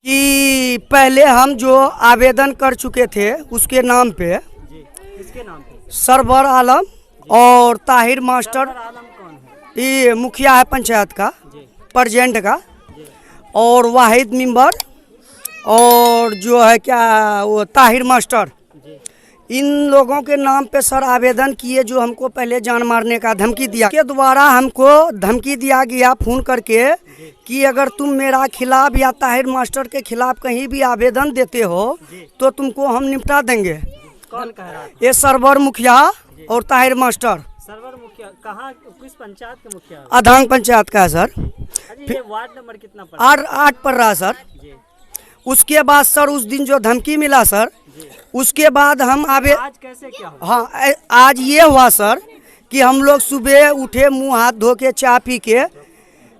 कि पहले हम जो आवेदन कर चुके थे उसके नाम पे जी, किसके नाम पे? सरवर आलम और ताहिर मास्टर, सरवर आलम कौन है? ये मुखिया है पंचायत का, जी प्रेजेंट का, जी और वाहिद मेंबर, और जो है क्या वो ताहिर मास्टर, जी इन लोगों के नाम पे सर आवेदन किए, जो हमको पहले जान मारने का धमकी दिया के द्वारा हमको धमकी दिया गया फ़ोन करके कि अगर तुम मेरा खिलाफ या ताहिर मास्टर के खिलाफ कहीं भी आवेदन देते हो तो तुमको हम निपटा देंगे। कौन कह रहा था? ये सरवर मुखिया और ताहिर मास्टर सरवर मुखिया कहाँ, किस पंचायत के मुखिया? अधांग पंचायत का है सर। अजी ये वार्ड नंबर कितना पड़ा? 8 पर रहा सर। जी उसके बाद सर उस दिन जो धमकी मिला सर, उसके बाद हम आज कैसे क्या हुआ? हाँ, आज ये हुआ सर कि हम लोग सुबह उठे, मुंह हाथ धो के चाय पी के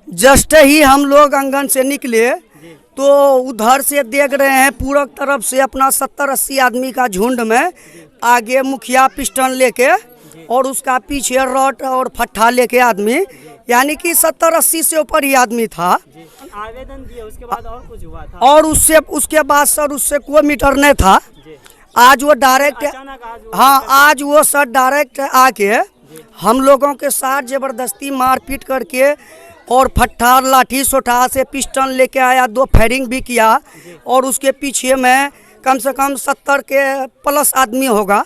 जस्ट ही हम लोग आंगन से निकले तो उधर से देख रहे हैं पूरब तरफ से अपना 70-80 आदमी का झुंड में आगे मुखिया पिस्टन लेके और उसका पीछे रॉड और फट्ठा लेके आदमी, यानी कि 70-80 से ऊपर ही आदमी था। आवेदन दिए उसके बाद और कुछ हुआ था? और उसके बाद सर उससे कोई मीटर नहीं था। जी आज वो डायरेक्ट, अचानक आज वो हाँ आज वो सर डायरेक्ट आके हम लोगों के साथ ज़बरदस्ती मारपीट करके और फट्टा लाठी सोटा से पिस्टन लेके आया, 2 फायरिंग भी किया और उसके पीछे में कम से कम 70 के प्लस आदमी होगा।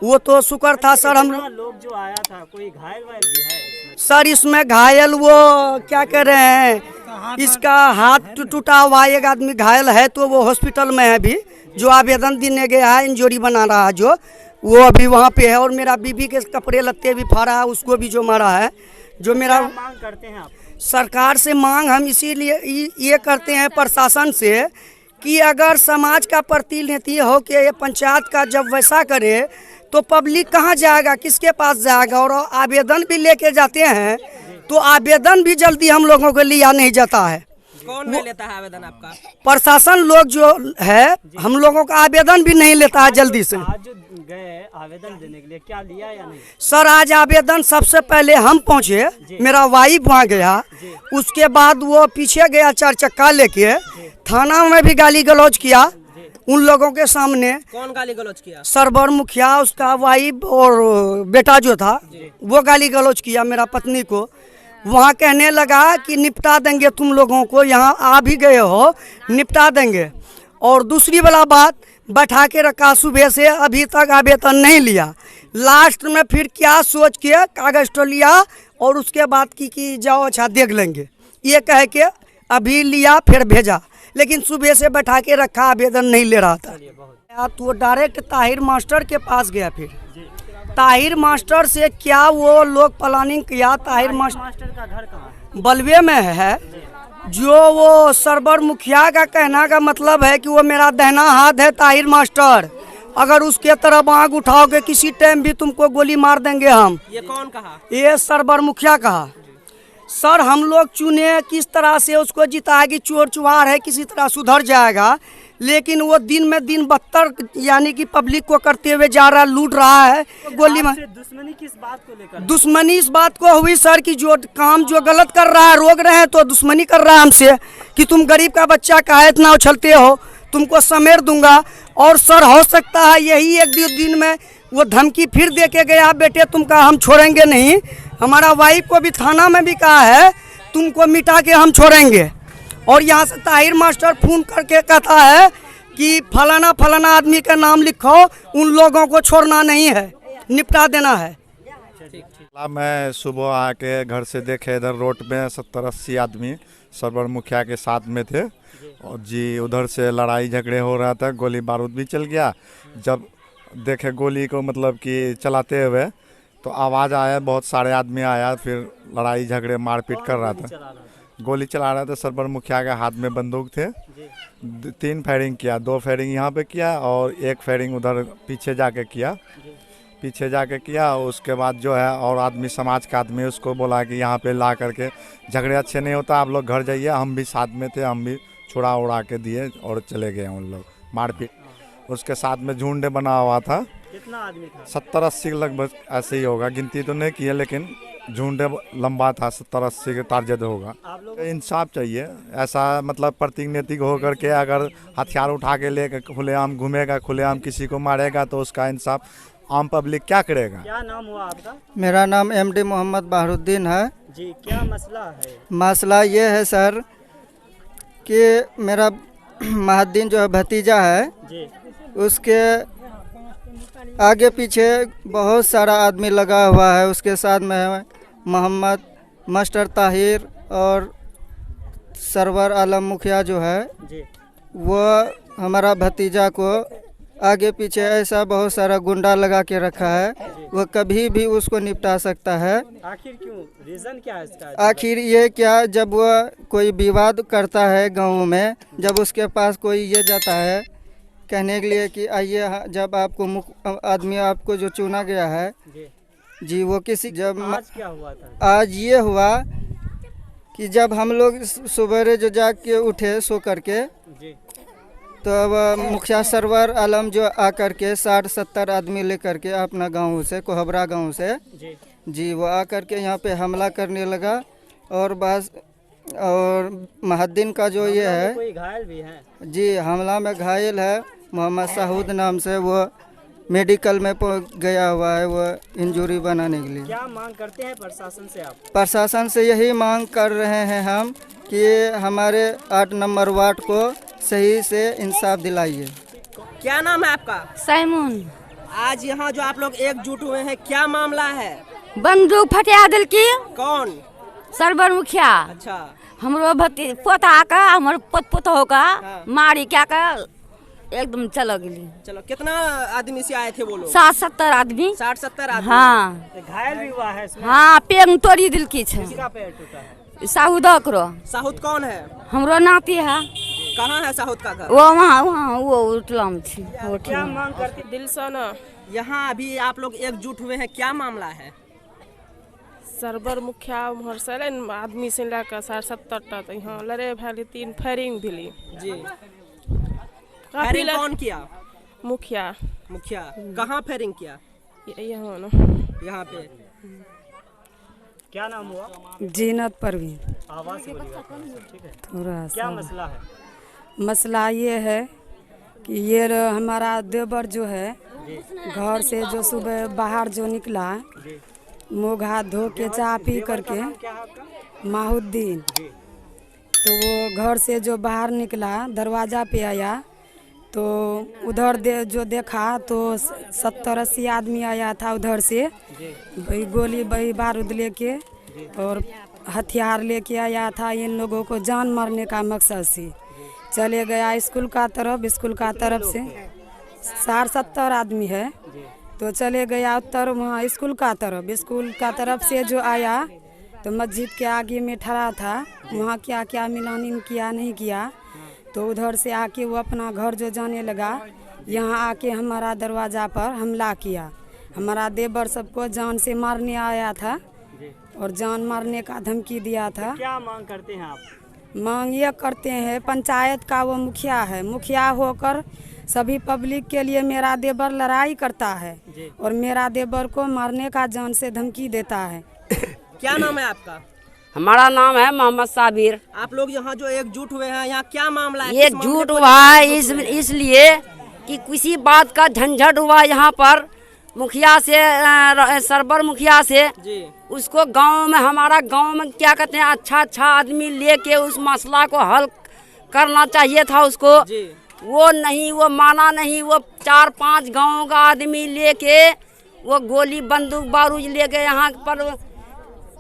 वो तो शुक्र था सर। हम लोग जो आया था कोई घायल वायल भी है इसमें? सर इसमें घायल वो क्या कह रहे हैं, इसका हाथ टूटा हुआ एक आदमी घायल है तो वो हॉस्पिटल में है अभी, जो आवेदन देने गया है इंजरी बना रहा है जो, वो अभी वहाँ पे है। और मेरा बीबी के कपड़े लत्ते भी फाड़ा है, उसको भी जो मारा है। जो मेरा क्या मांग करते हैं आप? सरकार से मांग हम इसीलिए ये करते हैं प्रशासन से कि अगर समाज का प्रतिनिधि हो के ये पंचायत का जब वैसा करे तो पब्लिक कहाँ जाएगा, किसके पास जाएगा? और आवेदन भी लेके जाते हैं तो आवेदन भी जल्दी हम लोगों को लिया नहीं जाता है। कौन नहीं लेता है आवेदन आपका? प्रशासन लोग जो है हम लोगों का आवेदन भी नहीं लेता है जल्दी से। आज जो गए आवेदन देने के लिए क्या लिया या नहीं? सर आज आवेदन सबसे पहले हम पहुंचे, मेरा वाइफ वहाँ गया, उसके बाद वो पीछे गया 4 चक्का लेके, थाना में भी गाली गलौज किया उन लोगों के सामने। कौन गाली गलौज किया? सरवर मुखिया, उसका वाइफ और बेटा जो था वो गाली गलौज किया मेरा पत्नी को। वहाँ कहने लगा कि निपटा देंगे तुम लोगों को, यहाँ आ भी गए हो निपटा देंगे। और दूसरी वाला बात, बैठा के रखा सुबह से, अभी तक आवेदन नहीं लिया। लास्ट में फिर क्या सोच के कागज तो लिया और उसके बाद की जाओ अच्छा देख लेंगे, ये कह के अभी लिया फिर भेजा, लेकिन सुबह से बैठा के रखा, आवेदन नहीं ले रहा था। तो डायरेक्ट ताहिर मास्टर के पास गया। फिर ताहिर मास्टर से क्या वो लोग प्लानिंग किया। ताहिर मास्टर का घर कहाँ है? बलवे में है। जो वो सरवर मुखिया का कहना का मतलब है कि वो मेरा दाहिना हाथ है ताहिर मास्टर, अगर उसके तरफ आग उठाओगे किसी टाइम भी तुमको गोली मार देंगे हम। ये कौन कहा? ये सरवर मुखिया कहा। सर हम लोग चुने किस तरह से उसको जिताएगी, चोर चुहार है किसी तरह सुधर जाएगा, लेकिन वो दिन में दिन बदतर यानी कि पब्लिक को करते हुए जा रहा है, लूट रहा है। गोली में दुश्मनी किस बात को लेकर? दुश्मनी इस बात को हुई सर कि जो काम जो गलत कर रहा है, रोक रहे हैं तो दुश्मनी कर रहा है हमसे कि तुम गरीब का बच्चा काहे इतना उछलते हो, तुमको समेट दूंगा। और सर हो सकता है यही 1-2 दिन में वो धमकी फिर दे के गया, बेटे तुमका हम छोड़ेंगे नहीं। हमारा वाइफ को भी थाना में भी कहा है तुमको मिटा के हम छोड़ेंगे। और यहाँ से ताहिर मास्टर फोन करके कहता है कि फलाना फलाना आदमी का नाम लिखो, उन लोगों को छोड़ना नहीं है, निपटा देना है। मैं सुबह आके घर से देखे इधर रोड में 70-80 आदमी सरवर मुखिया के साथ में थे और जी उधर से लड़ाई झगड़े हो रहा था, गोली बारूद भी चल गया। जब देखे गोली को मतलब कि चलाते हुए तो आवाज़ आया, बहुत सारे आदमी आया, फिर लड़ाई झगड़े मारपीट कर रहा था, गोली चला रहा था। सरवर मुखिया के हाथ में बंदूक थे, 3 फायरिंग किया, 2 फायरिंग यहाँ पे किया और 1 फायरिंग उधर पीछे जाके किया। उसके बाद जो है और आदमी समाज का आदमी उसको बोला कि यहाँ पे ला करके झगड़े अच्छे नहीं होता, आप लोग घर जाइए। हम भी साथ में थे, हम भी छुड़ा उड़ा के दिए और चले गए उन लोग मारपीट। उसके साथ में झुंड बना हुआ था। कितना आदमी था? 70-80 लगभग ऐसे ही होगा, गिनती तो नहीं की है लेकिन झुंड लंबा था, 70-80 के टारगेट होगा। आप लोग इंसाफ चाहिए, ऐसा मतलब प्रतिनिधिक होकर के अगर हथियार उठा के लेकर खुलेआम घूमेगा, खुलेआम किसी को मारेगा तो उसका इंसाफ आम पब्लिक क्या करेगा। क्या नाम हुआ आपका? मेरा नाम एमडी मोहम्मद बहरुद्दीन है। जी, क्या मसला है? मसला ये है सर कि मेरा महद्दीन जो है भतीजा है, जी उसके आगे पीछे बहुत सारा आदमी लगा हुआ है। उसके साथ में है मोहम्मद मास्टर ताहिर और सरवर आलम मुखिया जो है, जी वो हमारा भतीजा को आगे पीछे ऐसा बहुत सारा गुंडा लगा के रखा है। वो कभी भी उसको निपटा सकता है। आखिर क्यों? रीजन क्या है इसका? आखिर ये क्या, जब वह कोई विवाद करता है गाँव में, जब उसके पास कोई ये जाता है कहने के लिए कि आइए, जब आपको आदमी आपको जो चुना गया है जी जी, वो किसी जब आज क्या हुआ था? आज ये हुआ कि जब हम लोग सुबह जो जाग के उठे सो करके, जी तो अब मुखिया सरवर आलम जो आकर के 60-70 आदमी लेकर के अपना गांव से, कोहबरा गांव से जी जी, वो आकर के यहाँ पे हमला करने लगा। और बस, और महद्दीन का जो ये है कोई घायल भी है? जी, हमला में घायल है मोहम्मद साहूद नाम से, वो मेडिकल में गया हुआ है वो इंजरी बनाने के लिए। क्या मांग करते हैं प्रशासन से आप? प्रशासन से यही मांग कर रहे हैं हम कि हमारे 8 नंबर वार्ड को सही से इंसाफ दिलाइए। क्या नाम है आपका? सैमून। आज यहाँ जो आप लोग एकजुट हुए हैं, क्या मामला है? बंदूक फटिया दिल की कौन? सरवर मुखिया अच्छा, हमरो भती पोता का, हमर पोतो का हाँ। मारी क्या का एकदम चलो गेली। चलो, कितना आदमी से आए थे वो लोग? 60-70 आदमी। 60-70 आदमी। हाँ घायल भी हुआ है इसमें? हाँ, पेड़ तोड़ी दिल की छे। किसका पैर टूटा है? साहुदा करो, साहुद कौन है? हमरो नाती है। कहाँ है साहुद का घर? वो वहाँ वो उठलम थी। क्या मांग करते? दिलसना। यहाँ अभी आप लोग एकजुट हुए हैं, क्या मामला है? सरबर मुखिया उम्हर से एलन आदमी से लेकर 60-70 तो यहाँ लड़े भैली, 3 फायरिंग भेली। जी, काफी फायरिंग कौन किया? मुखिया मुखिया। कहाँ फायरिंग किया? यहाँ ना। यहाँ पे। क्या नाम हुआ? जीनत परवीन। आवाज से बोलिएगा ठीक है। थोड़ा क्या सा मसला है? मसला ये है कि ये हमारा देवर जो है घर से जो सुबह बाहर जो निकला, मुँह हाथ धो के चाय पी करके, क्या है आपका? माहुद्दीन, तो वो घर से जो बाहर निकला दरवाज़ा पे आया तो उधर जो देखा तो 70-80 आदमी आया था उधर से, वही गोली वही बारूद लेके और हथियार लेके आया था इन लोगों को जान मारने का मकसद से। चले गया स्कूल का तरफ से 60-70 आदमी है, तो चले गया उत्तर वहाँ स्कूल का तरफ से जो आया तो मस्जिद के आगे में ठहरा था, वहाँ क्या क्या मिलानी किया नहीं किया, तो उधर से आके वो अपना घर जो जाने लगा, यहाँ आके हमारा दरवाज़ा पर हमला किया। हमारा देवर सबको जान से मारने आया था और जान मारने का धमकी दिया था। क्या मांग करते हैं आप? मांग ये करते हैं, पंचायत का वो मुखिया है, मुखिया होकर सभी पब्लिक के लिए मेरा देवर लड़ाई करता है और मेरा देवर को मारने का जान से धमकी देता है। क्या नाम है आपका? हमारा नाम है मोहम्मद साबिर। आप लोग यहाँ जो एकजुट हुए हैं, यहाँ क्या मामला है? ये किस मामले झूठ को हुआ है लेकर एकजुट हुए हैं? इसलिए कि किसी बात का झंझट हुआ यहाँ पर मुखिया से, सरबर मुखिया से। जी, उसको गांव में, हमारा गांव में क्या कहते हैं, अच्छा आदमी लेके उस मसला को हल करना चाहिए था उसको। जी। वो नहीं, वो माना नहीं। वो 4-5 गाँव का आदमी लेके वो गोली बंदूक बारूद लेके यहाँ पर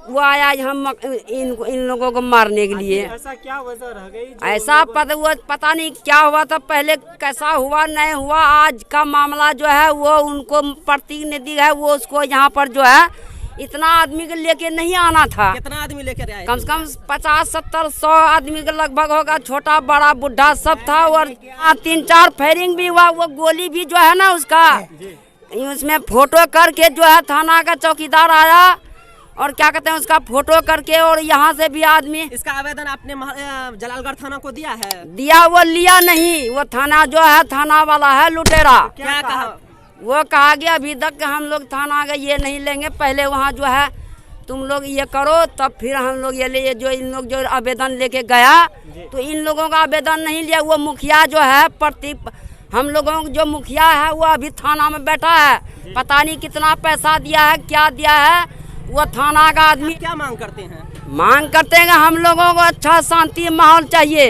वो आया हम इन लोगों को मारने के लिए। ऐसा क्या वजह रह गई? ऐसा पता नहीं क्या हुआ था पहले, कैसा हुआ नहीं हुआ। आज का मामला जो है वो उनको प्रतिनिधि है, वो उसको यहाँ पर जो है इतना आदमी के लेके नहीं आना था। कितना आदमी लेकर आए? कम से कम 50-70-100 आदमी के लगभग होगा, छोटा बड़ा बुढ़ा सब था। और 3-4 फायरिंग भी हुआ। वो गोली भी जो है ना उसका, उसमें फोटो करके जो है थाना का चौकीदार आया और क्या कहते हैं उसका फोटो करके, और यहाँ से भी आदमी। इसका आवेदन आपने जलालगढ़ थाना को दिया है? दिया, वो लिया नहीं। वो थाना जो है, थाना वाला है लुटेरा। क्या कहा? वो कहा गया अभी तक हम लोग थाना का ये नहीं लेंगे, पहले वहाँ जो है तुम लोग ये करो, तब फिर हम लोग ये जो इन लोग जो आवेदन लेके गया, तो इन लोगों का आवेदन नहीं लिया। वो मुखिया जो है हम लोगों का जो मुखिया है वो अभी थाना में बैठा है, पता नहीं कितना पैसा दिया है, क्या दिया है। वो थाना का आदमी क्या मांग करते हैं? मांग करते हैं कि हम लोगों को अच्छा शांति माहौल चाहिए।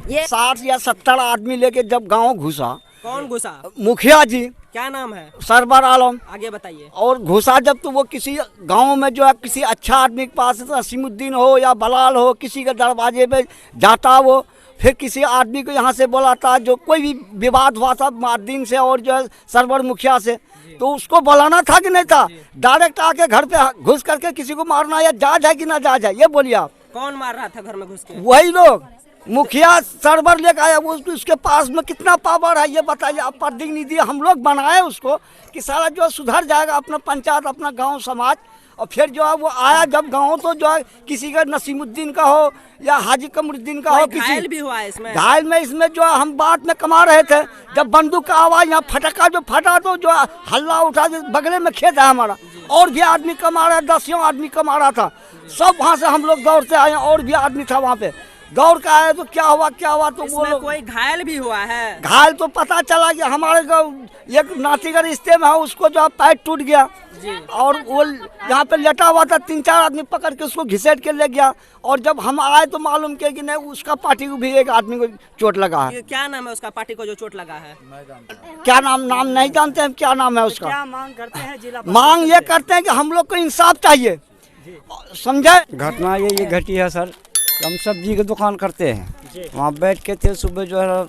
ये 60 या 70 आदमी लेके जब गांव घुसा, कौन घुसा? मुखिया जी, क्या नाम है? सरवर आलम, आगे बताइए। और घुसा जब तो वो किसी गांव में जो है किसी अच्छा आदमी के पास नसीमुद्दीन हो या बलाल हो, किसी के दरवाजे पे जाता वो, फिर किसी आदमी को यहाँ से बुलाता, जो कोई भी विवाद हुआ था मुअद्दिन से और जो है सरवर मुखिया से, तो उसको बुलाना था कि नहीं था? डायरेक्ट आके घर पे घुस करके किसी को मारना या जायज है कि ना जायज है, ये बोलिए आप। कौन मार रहा था घर में घुस के? वही लोग, मुखिया सरवर लेकर आया, वो उसके पास में कितना पावर है ये बताइए आप। प्रतिनिधि हम लोग बनाए उसको कि सारा जो सुधर जाएगा अपना पंचायत, अपना गांव समाज। और फिर जो है वो आया जब गांव, तो जो है किसी का नसीमुद्दीन का हो या हाजी कमरुद्दीन का हो, कोई घायल भी हुआ है इसमें? घायल में इसमें जो है हम बाद में कमा रहे थे, जब बंदूक का आवाज यहाँ फटका जो फटा, तो जो है हल्ला उठा, बगले में खेत है हमारा, और भी आदमी कमा रहा है, 10 आदमी कमा रहा था। सब वहाँ से हम लोग दौड़ते आए, और भी आदमी था वहाँ पे, दौड़ के आए। तो क्या हुआ तो वो लोग, कोई घायल भी हुआ है? घायल तो पता चला कि हमारे एक नाती का रिश्ते में है, उसको जो है पैर टूट गया, और वो यहाँ पे लेटा हुआ था, 3-4 आदमी पकड़ के उसको घिसेट के ले गया। और जब हम आए तो मालूम किया कि नहीं, उसका पार्टी को भी एक आदमी को चोट लगा है। क्या नाम है उसका पार्टी को जो चोट लगा है? क्या नाम नहीं जानते हैं, क्या नाम है उसका? क्या मांग करते हैं जिला? मांग ये करते हैं कि हम लोग को इंसाफ चाहिए, समझे? घटना ये घटी है सर, हम सब्जी की दुकान करते हैं, वहाँ बैठ के थे, सुबह जो है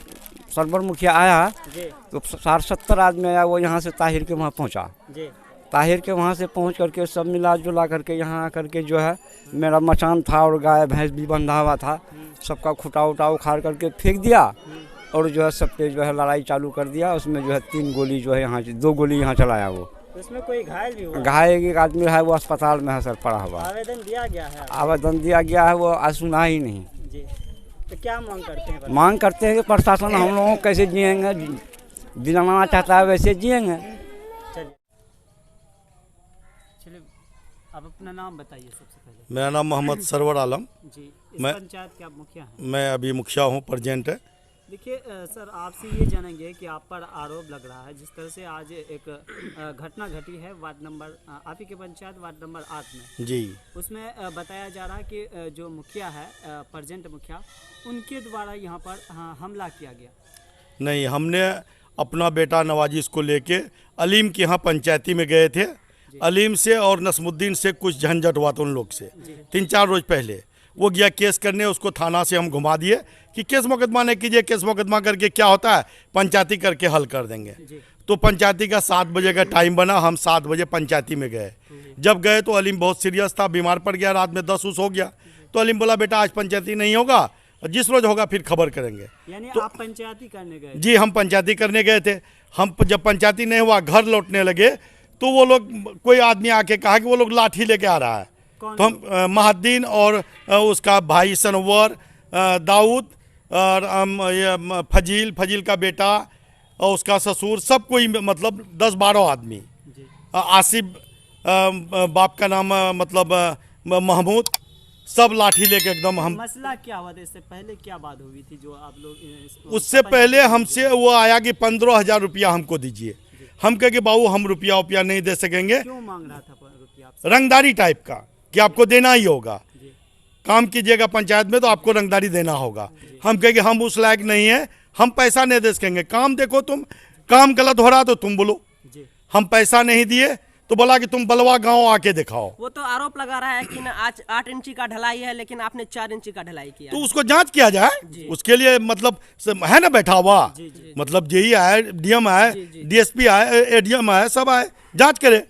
सरवर मुखिया आया तो 60-70 आदमी आया, वो यहाँ से ताहिर के वहाँ पहुँचा। ताहिर के वहाँ से पहुँच करके सब मिला जुला करके यहाँ आकर के जो है, मेरा मचान था और गाय भैंस भी बंधा हुआ था, सबका खुटा उटा उखाड़ करके फेंक दिया, और जो है सब पे जो है लड़ाई चालू कर दिया। उसमें जो है 3 गोली जो है यहाँ, 2 गोली यहाँ चलाया वो। उसमें कोई घायल भी हुआ? घायल एक आदमी है, वो अस्पताल में है सर, पड़ा हुआ। आवेदन दिया गया है? आवेदन दिया गया है, वो आज सुना ही नहीं जी। तो क्या मांग करते हैं? मांग करते हैं कि प्रशासन हम लोगों को कैसे जिएंगे, दिलाना चाहता है वैसे जिएंगे। चलिए, आप अपना नाम बताइए सबसे पहले। मेरा नाम मोहम्मद सरवर आलम जी। इस मैं पंचायत के आप मुखिया हैं? मैं अभी मुखिया हूँ, प्रेजेंट है। देखिए सर, आपसे ये जानेंगे कि आप पर आरोप लग रहा है, जिस तरह से आज एक घटना घटी है वार्ड नंबर, आप ही के पंचायत वार्ड नंबर 8 में जी। उसमें बताया जा रहा है कि जो मुखिया है, प्रेजेंट मुखिया, उनके द्वारा यहाँ पर हमला किया गया। नहीं, हमने अपना बेटा नवाजिश को लेके अलीम के यहाँ पंचायती में गए थे। अलीम से और नसमुद्दीन से कुछ झंझट हुआ था उन लोग से 3-4 रोज पहले। वो गया केस करने, उसको थाना से हम घुमा दिए कि केस मुकदमा नहीं कीजिए, केस मुकदमा करके क्या होता है, पंचायती करके हल कर देंगे। तो पंचायती का 7 बजे का टाइम बना, हम 7 बजे पंचायती में गए। जब गए तो अलीम बहुत सीरियस था, बीमार पड़ गया, रात में 10 हो गया। तो अलीम बोला बेटा आज पंचायती नहीं होगा, जिस रोज होगा फिर खबर करेंगे। यानी तो आप पंचायती करने गए? जी, हम पंचायती करने गए थे। हम जब पंचायती नहीं हुआ, घर लौटने लगे, तो वो लोग, कोई आदमी आके कहा कि वो लोग लाठी लेके आ रहा है। तो हम मुअद्दिन और उसका भाई सनवर, दाऊद और फजील का बेटा और उसका ससुर, सब कोई मतलब 10-12 आदमी, आसिफ बाप का नाम मतलब महमूद, सब लाठी लेके एकदम। हम मसला क्या हुआ था? इससे पहले क्या बात हुई थी जो आप लोग? उससे पहले हमसे वो आया कि 15,000 रुपया हमको दीजिए। हम कहे कि बाबू हम रुपया नहीं दे सकेंगे। क्यों मांग रहा था रुपया? रंगदारी टाइप का कि आपको देना ही होगा, काम कीजिएगा पंचायत में तो आपको रंगदारी देना होगा। हम कहे कि हम उस लायक नहीं है, हम पैसा नहीं दे सकेंगे। काम देखो, तुम काम गलत हो रहा तो तुम बोलो। हम पैसा नहीं दिए तो बोला कि तुम बलवा गांव आके दिखाओ। वो तो आरोप लगा रहा है कि आज 8 इंची का ढलाई है, लेकिन आपने 4 इंची का ढलाई किया। तो उसको जांच किया जाए, उसके लिए मतलब है ना बैठा हुआ, मतलब जेई आए, डीएम आए, डीएसपी आए, एडीएम आए, सब आए, जांच करे।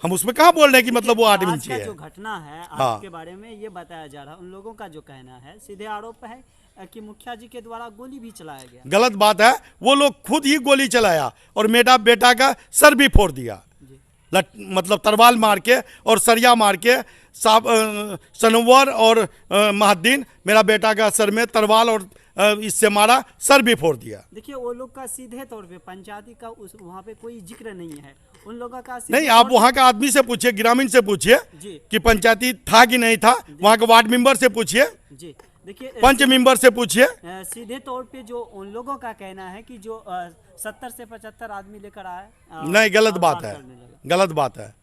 हम उसमें कहाँ बोल रहे हैं कि मतलब वो 8 इंची है। जो घटना है आपके बारे में ये बताया जा रहा है, उन लोगों का जो कहना है, सीधे आरोप है कि मुखिया जी के द्वारा गोली भी चलाया गया। गलत बात है, वो लोग खुद ही गोली चलाया और मेरा बेटा का सर भी फोड़ दिया, मतलब तरवाल मार के और सरिया मार के। सनवर और मुअद्दिन, मेरा बेटा का सर में तरवाल और इससे मारा, सर भी फोड़ दिया। देखिए वो लोग का सीधे तौर पे पंचायती का उस वहाँ पे कोई जिक्र नहीं है उन लोगों का। नहीं, आप वहाँ का आदमी से पूछिए, ग्रामीण से पूछिए कि पंचायती था कि नहीं था, वहाँ के वार्ड मेंबर से पूछिए जी। देखिए पंच मेंबर से पूछिए। सीधे तौर पे जो उन लोगों का कहना है कि जो 70 से 75 आदमी लेकर आए। नहीं, गलत बात है, गलत बात है।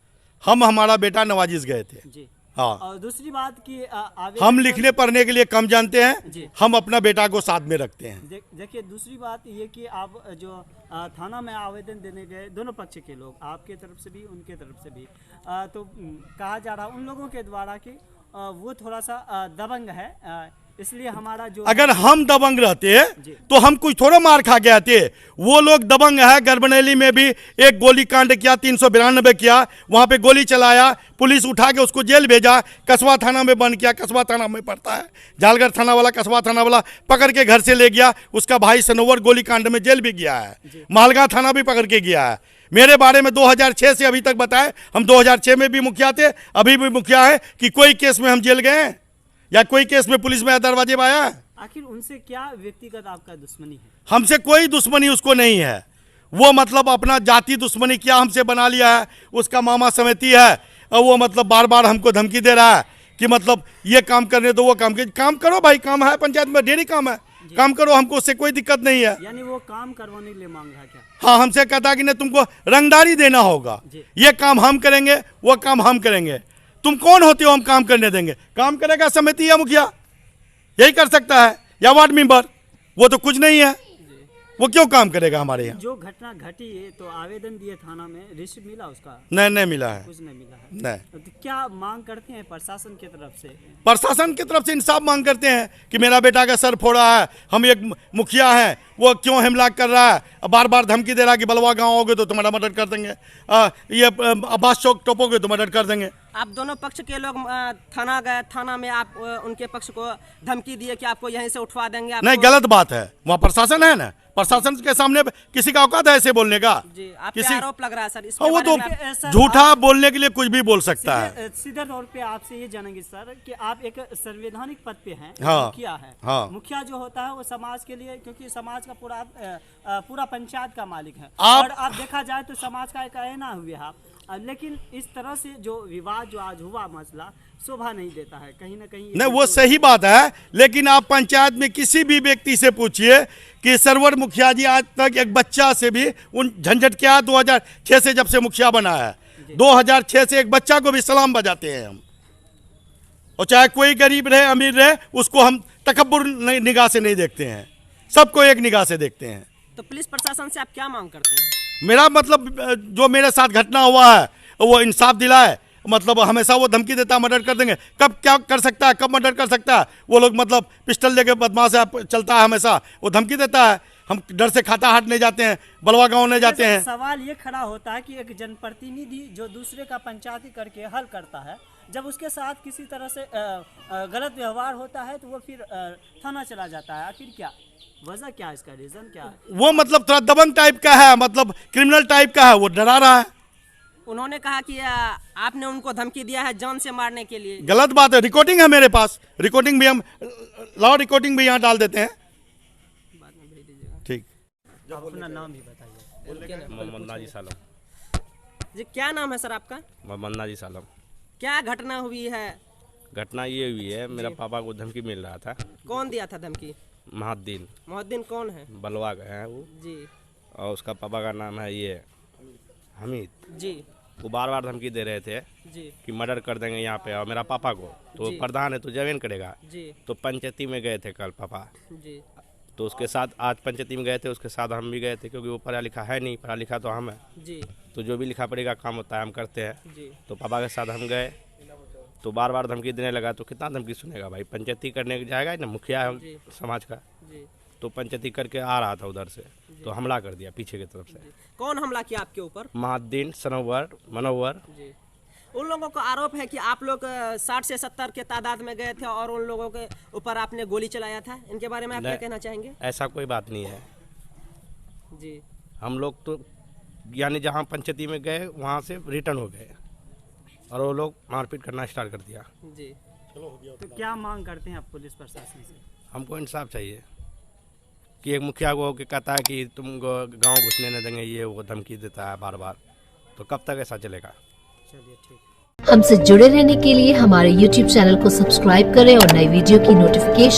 हम हमारा बेटा नवाजिश गए थे जी। हाँ। और दूसरी बात कि हम लिखने पढ़ने के लिए कम जानते हैं, हम अपना बेटा को साथ में रखते हैं। देखिए दूसरी बात ये कि आप जो थाना में आवेदन देने गए, दोनों पक्ष के लोग, आपके तरफ से भी उनके तरफ से भी, तो कहा जा रहा उन लोगों के द्वारा कि वो थोड़ा सा दबंग है, इसलिए हमारा जो, अगर हम दबंग रहते तो हम कुछ थोड़ा मार खा गए थे। वो लोग दबंग है। गरबनैली में भी एक गोली कांड किया, 392 किया, वहां पे गोली चलाया, पुलिस उठा के उसको जेल भेजा, कस्बा थाना में बंद किया। कस्बा थाना में पड़ता है, जालगढ़ थाना वाला, कस्बा थाना वाला पकड़ के घर से ले गया। उसका भाई सनोवर गोली कांड में जेल भी गया है, मालगा थाना भी पकड़ के गया है। मेरे बारे में 2006 से अभी तक बताए, हम 2006 में भी मुखिया थे, अभी भी मुखिया है, कि कोई केस में हम जेल गए हैं या कोई केस में पुलिस में दरवाजे पे आया? आखिर उनसे क्या व्यक्तिगत आपका दुश्मनी है? हमसे कोई दुश्मनी उसको नहीं है। वो मतलब अपना जाति दुश्मनी क्या हमसे बना लिया है। उसका मामा समिति है और वो मतलब बार बार हमको धमकी दे रहा है कि मतलब ये काम करने दो, वो काम करो भाई, काम है पंचायत में, ढेरी काम है, काम करो, हमको उससे कोई दिक्कत नहीं है। यानी वो काम करवाने के लिए मांग रहा है क्या? हाँ, हमसे कहता कि नहीं तुमको रंगदारी देना होगा, ये काम हम करेंगे, वो काम हम करेंगे। तुम कौन होते हो हम काम करने देंगे? काम करेगा समिति या मुखिया, यही कर सकता है, या वार्ड मेंबर। वो तो कुछ नहीं है, वो क्यों काम करेगा हमारे यहाँ? जो घटना घटी है तो आवेदन दिए थाना में, रिसीव मिला उसका? नहीं मिला है, कुछ नहीं मिला है। नहीं। तो क्या मांग करते हैं प्रशासन की तरफ से? प्रशासन की तरफ से इंसाफ मांग करते हैं कि मेरा बेटा का सर फोड़ा है, हम एक मुखिया हैं, वो क्यों हमला कर रहा है, बार बार धमकी दे रहा है कि बलवा गांव आओगे तो तुम्हारा मर्डर कर देंगे, ये अब्बास चौक टोपोगे तो मर्डर कर देंगे। आप दोनों पक्ष के लोग थाना गए, थाना में आप उनके पक्ष को धमकी दिए कि आपको यहीं से उठवा देंगे? नहीं, गलत बात है। वहाँ प्रशासन है ना, प्रशासन के सामने किसी का औकात है ऐसे बोलने का? जी, आप किसी आरोप लग रहा है सर, इसके वो बारे तो में झूठा बोलने के लिए कुछ भी बोल सकता है। सीधे तौर पे आपसे ये जानेंगे सर कि आप एक संवैधानिक पद पे हैं, हाँ, मुखिया है। हाँ। मुखिया जो होता है वो समाज के लिए, क्योंकि समाज का पूरा पंचायत का मालिक है, और आप देखा जाए तो समाज का एक आईना हुए आप। लेकिन इस तरह से जो विवाद जो आज हुआ, मसला शोभा नहीं देता है कहीं ना कहीं। नहीं, वो सही बात है, लेकिन आप पंचायत में किसी भी व्यक्ति से पूछिए कि सरवर मुखिया जी आज तक एक बच्चा से भी उन झंझट क्या, 2006 से जब से मुखिया बना है, 2006 से एक बच्चा को भी सलाम बजाते हैं हम। और चाहे कोई गरीब रहे अमीर रहे, उसको हम तकब्बुर निगाह से नहीं देखते हैं, सबको एक निगाह से देखते हैं। तो पुलिस प्रशासन से आप क्या मांग करते हैं? मेरा मतलब जो मेरे साथ घटना हुआ है वो इंसाफ दिलाए। मतलब हमेशा वो धमकी देता है मर्डर कर देंगे, कब क्या कर सकता है, कब मर्डर कर सकता है। वो लोग मतलब पिस्टल लेके बदमाश चलता है, हमेशा वो धमकी देता है। हम डर से खाता हाट नहीं जाते हैं, बलवा गांव नहीं जाते हैं। सवाल ये खड़ा होता है कि एक जनप्रतिनिधि जो दूसरे का पंचायती करके हल करता है, जब उसके साथ किसी तरह से गलत व्यवहार होता है तो वो फिर थाना चला जाता है। आखिर क्या वजह, क्या इसका रीजन क्या है? वो मतलब थोड़ा दबंग टाइप का है, मतलब क्रिमिनल टाइप का है, वो डरा रहा है। उन्होंने कहा कि आपने उनको धमकी दिया है जान से मारने के लिए। गलत बात है, रिकॉर्डिंग है मेरे पास, रिकॉर्डिंग भी हम लाउड रिकॉर्डिंग भी यहाँ डाल देते हैं। ठीक, अपना नाम भी बताइए। मोहम्मद नाजी सालम। जी, क्या नाम है सर आपका? मोहम्मद नाजी सालम। क्या घटना हुई है? घटना ये हुई है, मेरा पापा को धमकी मिल रहा था। कौन दिया था धमकी? महाद्दीन। महाद्दीन कौन है? बलवा गए हैं वो जी। और उसका पापा का नाम है ये हमीद जी। वो बार बार धमकी दे रहे थे जी कि मर्डर कर देंगे यहाँ पे, और मेरा पापा को तो प्रधान है तो जमीन करेगा जी। तो पंचायती में गए थे कल पापा जी। तो उसके साथ आज पंचायती में गए थे, उसके साथ हम भी गए थे क्योंकि वो पढ़ा लिखा है नहीं, पढ़ा लिखा तो हम है जी। तो जो भी लिखा पढ़ेगा काम होता है हम करते हैं जी। तो पापा के साथ हम गए तो बार बार धमकी देने लगा। तो कितना धमकी सुनेगा भाई, पंचायती करने जाएगा ना, मुखिया है समाज का जी। तो पंचायती करके आ रहा था उधर से तो हमला कर दिया पीछे की तरफ से। कौन हमला किया आपके ऊपर? महाद्दीन, सनोवर, मनोवर। जी। उन लोगों का आरोप है कि आप लोग 60 से 70 के तादाद में गए थे और उन लोगों के ऊपर आपने गोली चलाया था। इनके बारे में आप क्या कहना चाहेंगे? ऐसा कोई बात नहीं है जी। हम लोग तो यानी जहाँ पंचायती में गए वहाँ से रिटर्न हो गए और वो लोग मारपीट करना स्टार्ट कर दिया। जी। तो क्या मांग करते हैं आप पुलिस प्रशासन से? हमको इंसाफ चाहिए। कि एक मुखिया को कि कहता है कि तुम गांव घुसने न देंगे, ये वो धमकी देता है बार बार, तो कब तक ऐसा चलेगा? चलिए ठीक। हमसे जुड़े रहने के लिए हमारे YouTube चैनल को सब्सक्राइब करें और नई वीडियो की नोटिफिकेशन